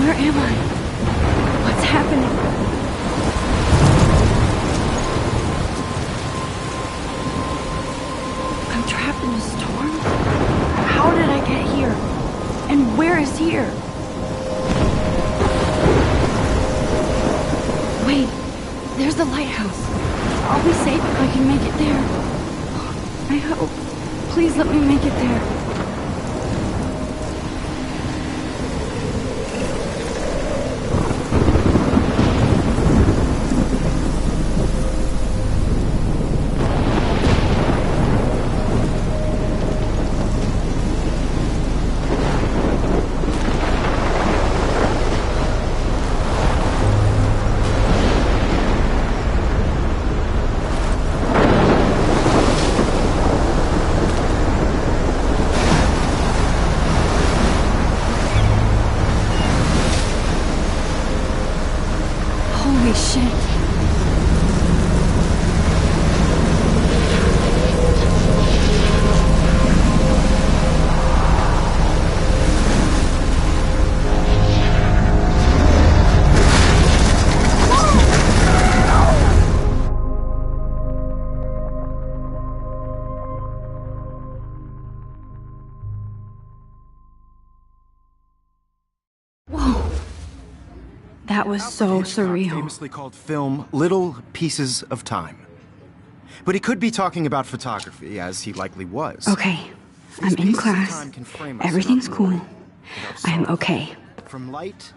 Where am I? What's happening? I'm trapped in a storm? How did I get here? And where is here? Wait, there's the lighthouse. I'll be safe if I can make it there. I hope. Please let me make it there. Holy shit. That was so surreal. Famously called film Little Pieces of Time. But he could be talking about photography, as he likely was. Okay, I'm in class. Everything's cool. I am okay. From light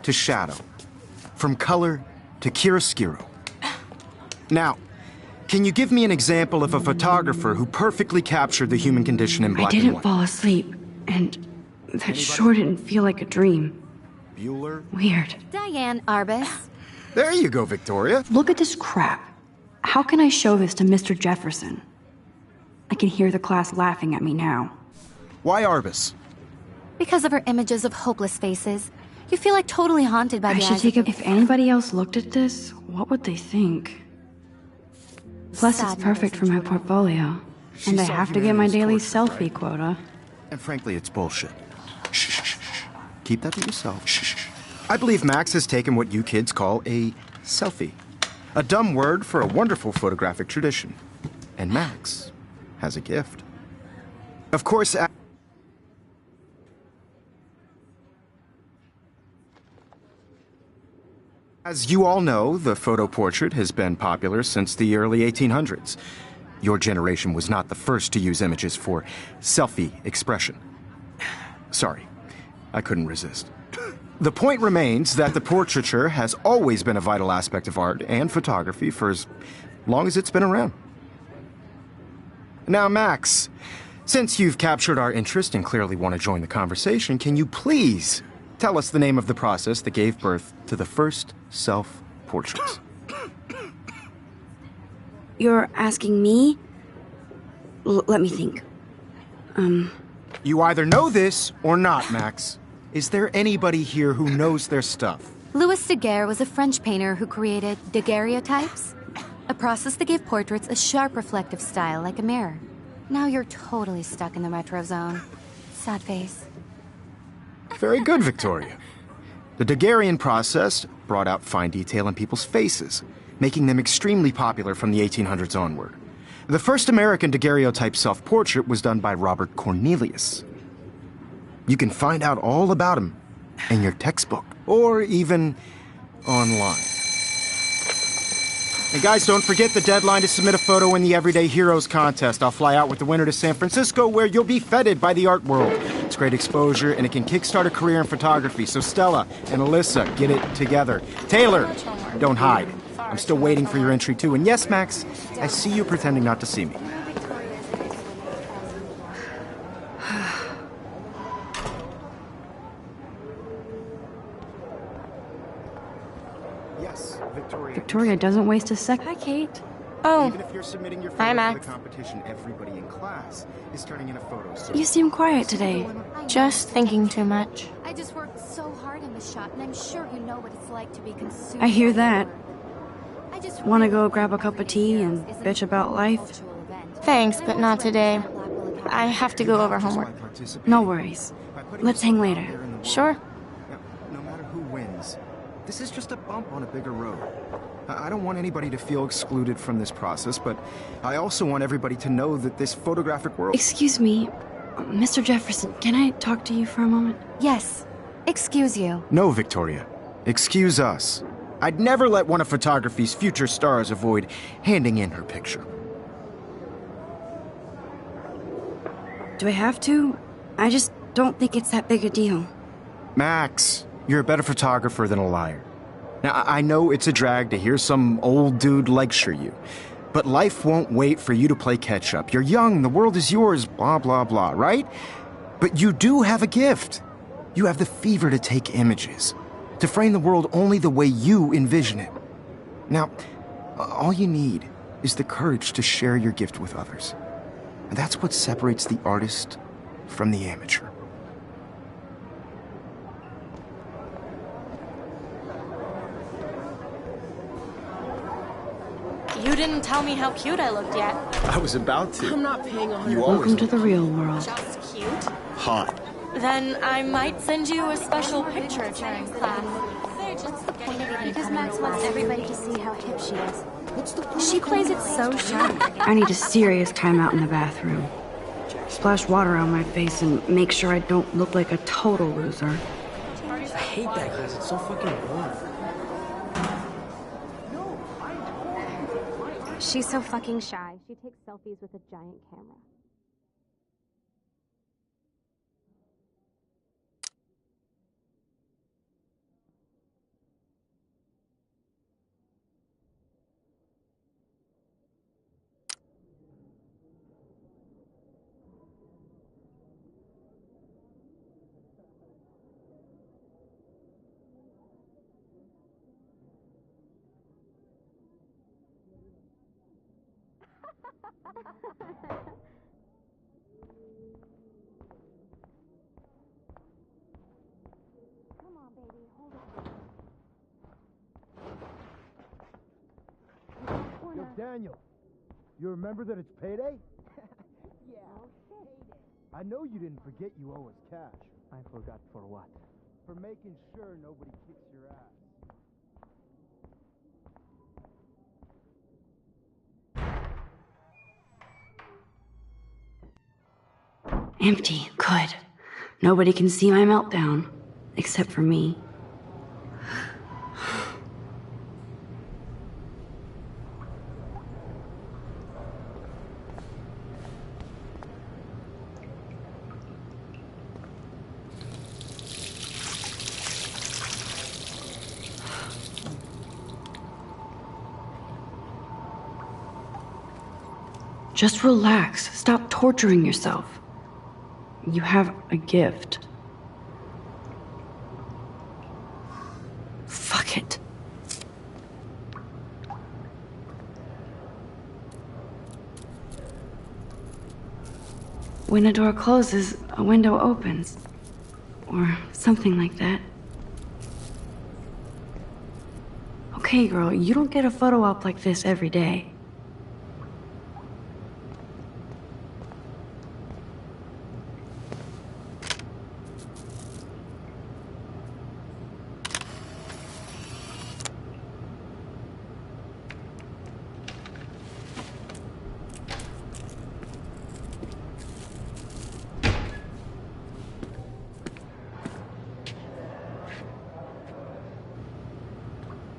to shadow. From color to chiaroscuro. Now, can you give me an example of a photographer who perfectly captured the human condition in black and white? I didn't fall asleep, and that sure didn't feel like a dream. Bueller? Weird. Diane Arbus. There you go, Victoria. Look at this crap. How can I show this to Mr. Jefferson? I can hear the class laughing at me now. Why Arbus? Because of her images of hopeless faces. You feel like totally haunted by I the should eyes take of... it. If anybody else looked at this, what would they think? Plus, it's perfect for my portfolio. And I have to get my daily selfie quota. And frankly, it's bullshit. Shh, shh, shh. Keep that to yourself. Shh. I believe Max has taken what you kids call a selfie. A dumb word for a wonderful photographic tradition. And Max has a gift. Of course, as you all know, the photo portrait has been popular since the early 1800s. Your generation was not the first to use images for selfie expression. Sorry. I couldn't resist. The point remains that the portraiture has always been a vital aspect of art and photography for as long as it's been around. Now, Max, since you've captured our interest and clearly want to join the conversation, can you please tell us the name of the process that gave birth to the first self-portraits? You're asking me? Let me think. You either know this or not, Max. Is there anybody here who knows their stuff? Louis Daguerre was a French painter who created daguerreotypes, a process that gave portraits a sharp reflective style like a mirror. Now you're totally stuck in the retro zone. Sad face. Very good, Victoria. The Daguerrean process brought out fine detail in people's faces, making them extremely popular from the 1800s onward. The first American daguerreotype self-portrait was done by Robert Cornelius. You can find out all about him in your textbook, or even online. And guys, don't forget the deadline to submit a photo in the Everyday Heroes contest. I'll fly out with the winner to San Francisco, where you'll be feted by the art world. It's great exposure, and it can kickstart a career in photography. So Stella and Alyssa, get it together. Taylor, don't hide. I'm still waiting for your entry, too. And yes, Max, I see you pretending not to see me. Yes, Victoria. Victoria doesn't waste a second. Hi, Kate. Oh, Even if you're submitting your hi, photo to Max. the competition, everybody in class is turning in a photo. So You seem quiet today. Just thinking too much. I just worked so hard in this shot, and I'm sure you know what it's like to be consumed. I hear by that. work. I just Wanna really go hope grab a cup of tea and Heroes isn't bitch a about life? cultural event. Thanks, And but I'm not also today. at Blackwell Academy. I have to go over homework. No worries. Let's hang later. Sure. No matter who please. This is just a bump on a bigger road. I don't want anybody to feel excluded from this process, but I also want everybody to know that this photographic world... Excuse me, Mr. Jefferson, can I talk to you for a moment? Yes. Excuse you. No, Victoria. Excuse us. I'd never let one of photography's future stars avoid handing in her picture. Do I have to? I just don't think it's that big a deal. Max, you're a better photographer than a liar. Now, I know it's a drag to hear some old dude lecture you, but life won't wait for you to play catch-up. You're young, the world is yours, blah, blah, blah, right? But you do have a gift. You have the fever to take images, to frame the world only the way you envision it. Now, all you need is the courage to share your gift with others. And that's what separates the artist from the amateur. You didn't tell me how cute I looked yet. I was about to. I'm not paying 100. Welcome to the real world. Just cute. Hot. Then I might send you a special picture during class. What's the point of even Because Max wants everybody to see how hip she is. She plays it so sharp. I need a serious timeout in the bathroom. Splash water on my face and make sure I don't look like a total loser. I hate that class. It's so fucking boring. She's so fucking shy. She takes selfies with a giant camera. Yo, Daniel, you remember that it's payday? Yeah, payday. I know you didn't forget you owe us cash. I forgot for what? For making sure nobody kicks your ass. Empty. Good. Nobody can see my meltdown. Except for me. Just relax. Stop torturing yourself. You have a gift. Fuck it. When a door closes, a window opens. Or something like that. Okay, girl, you don't get a photo op like this every day.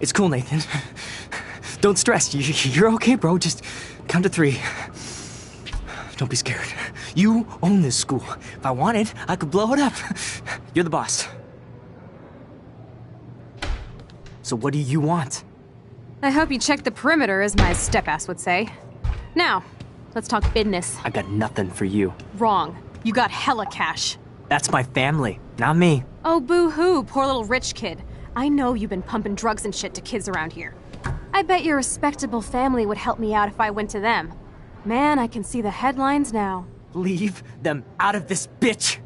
It's cool, Nathan. Don't stress. You're okay, bro. Just count to 3. Don't be scared. You own this school. If I wanted, I could blow it up. You're the boss. So what do you want? I hope you checked the perimeter, as my step-ass would say. Now, let's talk business. I got nothing for you. Wrong. You got hella cash. That's my family, not me. Oh, boo-hoo, poor little rich kid. I know you've been pumping drugs and shit to kids around here. I bet your respectable family would help me out if I went to them. Man, I can see the headlines now. Leave them out of this bitch!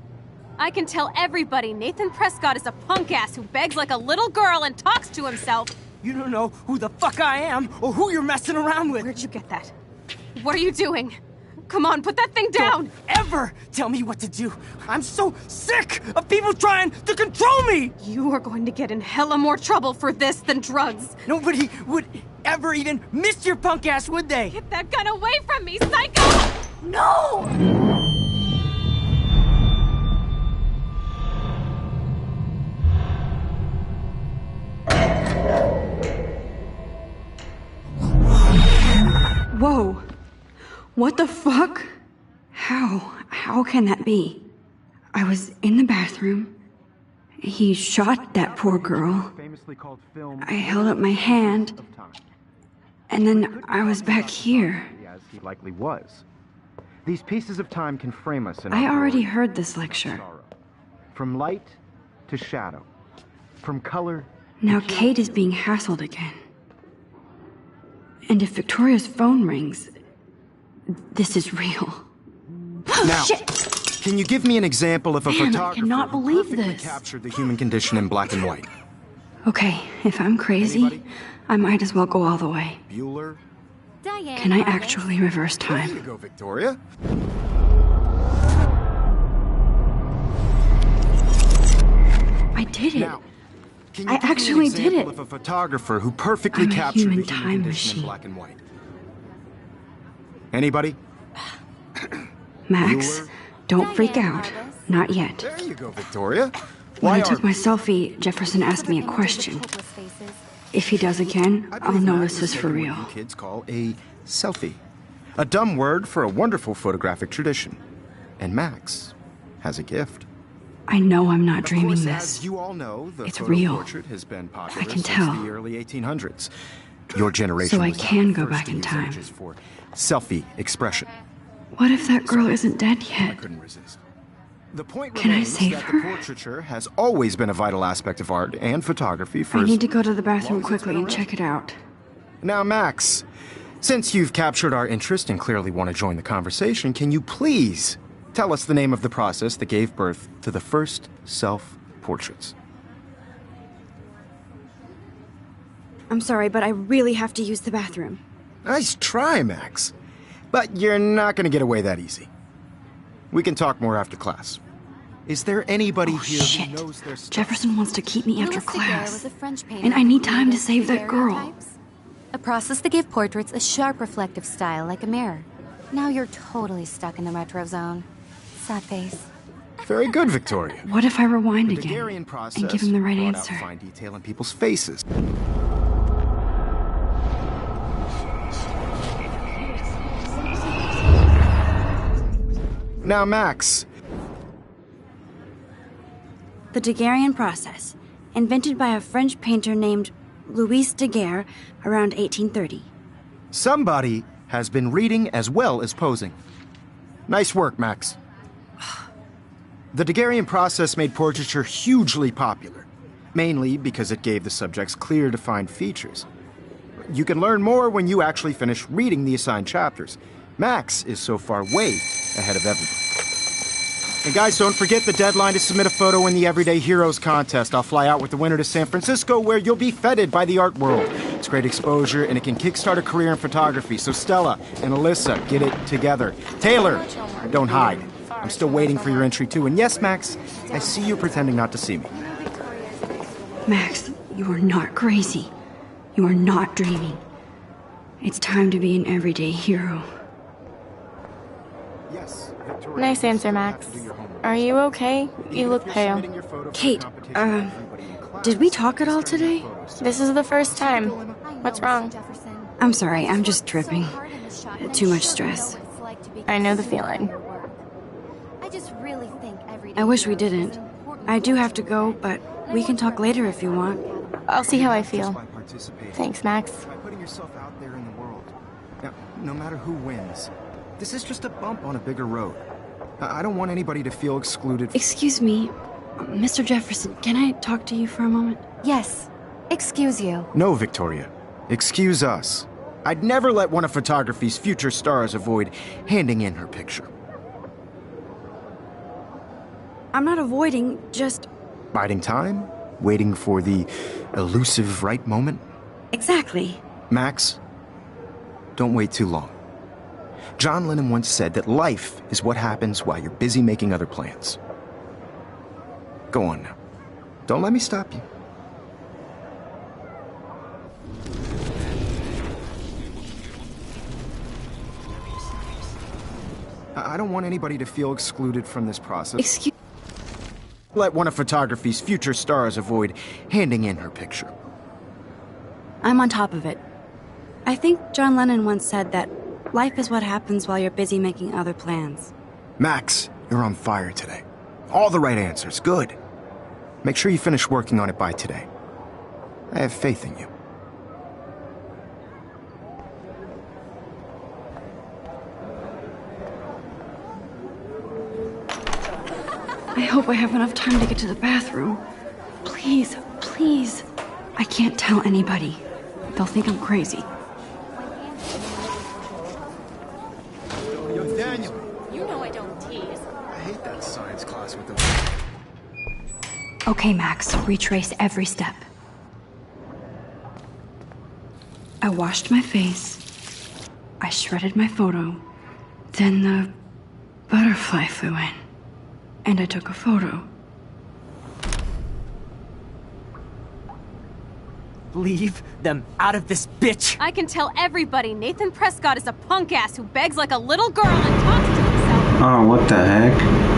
I can tell everybody Nathan Prescott is a punk ass who begs like a little girl and talks to himself. You don't know who the fuck I am or who you're messing around with. Where'd you get that? What are you doing? Come on, put that thing down! Don't ever tell me what to do. I'm so sick of people trying to control me. You are going to get in hella more trouble for this than drugs. Nobody would ever even miss your punk ass, would they? Get that gun away from me, psycho! No! Whoa. What the fuck? How can that be? I was in the bathroom. He shot that poor girl. Famously called film I held up my hand, of time. and then I was back here. As he likely was. These pieces of time can frame us in I our already glory heard this and lecture. sorrow. From light to shadow. From color Now Kate is being hassled again. And if Victoria's phone rings, this is real. Now, Shit! can you give me an example of a Man, I photographer cannot who believe perfectly this. captured the human condition in black and white? Okay, if I'm crazy, Anybody? I might as well go all the way. Bueller? Diane Can I Arbus. actually reverse There you time? go, Victoria. I did it. Now, can you I give me an actually did example it. of a photographer who perfectly I'm a captured human the human time condition in machine. black and white? Anybody? Max, Bueller? don't freak Diane out. Arbus. Not yet. There you go, Victoria. When I Why took are my selfie, Jefferson asked me a question. Hopeless faces. If he does again, I I'll believe know Max this is for taking real. what you kids call a selfie. A dumb word for a wonderful photographic tradition. And Max has a gift. I know I'm not Of dreaming course, this. as you all know, the It's photo real. portrait has been popular I can since tell. the early 1800s. Your generation So I was not can the go first back to in use time. images for selfie expression. What if that girl isn't dead I yet? couldn't resist. The point Can I remains save that her? the portraiture has always been a vital aspect of art and photography for I as need to go to the bathroom long as it's quickly been and around. check it out. Now, Max, since you've captured our interest and clearly want to join the conversation, can you please tell us the name of the process that gave birth to the first self-portraits? I'm sorry, but I really have to use the bathroom. Nice try, Max. But you're not going to get away that easy. We can talk more after class. Is there anybody here Shit. who knows their stuff? Jefferson wants to keep me after Louis Daguerre class. was a French painter And I who need time to created save that girl. daguerreotypes, a process that gave portraits a sharp reflective style like a mirror. Now you're totally stuck in the retro zone. Sad face. Very good, Victoria. What if I rewind The again Daguerrean process and give him the right brought answer? out fine detail in people's faces. Now, Max, The Daguerrean process, invented by a French painter named Louis Daguerre around 1830. somebody has been reading as well as posing. Nice work, Max. The Daguerrean process made portraiture hugely popular, mainly because it gave the subjects clear, defined features. You can learn more when you actually finish reading the assigned chapters. Max is so far way ahead of everybody. And guys, don't forget the deadline to submit a photo in the Everyday Heroes contest. I'll fly out with the winner to San Francisco, where you'll be feted by the art world. It's great exposure, and it can kickstart a career in photography. So Stella and Alyssa, get it together. Taylor, don't hide. I'm still waiting for your entry too. And yes, Max, I see you pretending not to see me. Max, you are not crazy. You are not dreaming. It's time to be an everyday hero. Yes, Victoria. Nice answer, Max. Are you okay? You look pale. Kate, did we talk at all today? This is the first time. What's wrong? I'm sorry, I'm just tripping. Too much stress. I know the feeling. I just really think I wish we didn't. I do have to go, but we can talk later if you want. I'll see how I feel. By participating, Thanks, Max. by putting yourself out there in the world. Now, no matter who wins, this is just a bump on a bigger road. I don't want anybody to feel excluded. Excuse me, Mr. Jefferson, can I talk to you for a moment? Yes. Excuse you. No, Victoria. Excuse us. I'd never let one of photography's future stars avoid handing in her picture. I'm not avoiding, just... Biding time? Waiting for the elusive right moment? Exactly. Max, don't wait too long. John Lennon once said that life is what happens while you're busy making other plans. Go on now. Don't let me stop you. I don't want anybody to feel excluded from this process. Excuse... Let one of photography's future stars avoid handing in her picture. I'm on top of it. I think John Lennon once said that life is what happens while you're busy making other plans. Max, you're on fire today. All the right answers. Good. Make sure you finish working on it by today. I have faith in you. I hope I have enough time to get to the bathroom. Please, please. I can't tell anybody. They'll think I'm crazy. Yo, Daniel. You know I don't tease. I hate that science class with the... Okay, Max, retrace every step. I washed my face. I shredded my photo. Then the butterfly flew in. And I took a photo. Leave them out of this bitch! I can tell everybody Nathan Prescott is a punk ass who begs like a little girl and talks to himself. Oh, what the heck?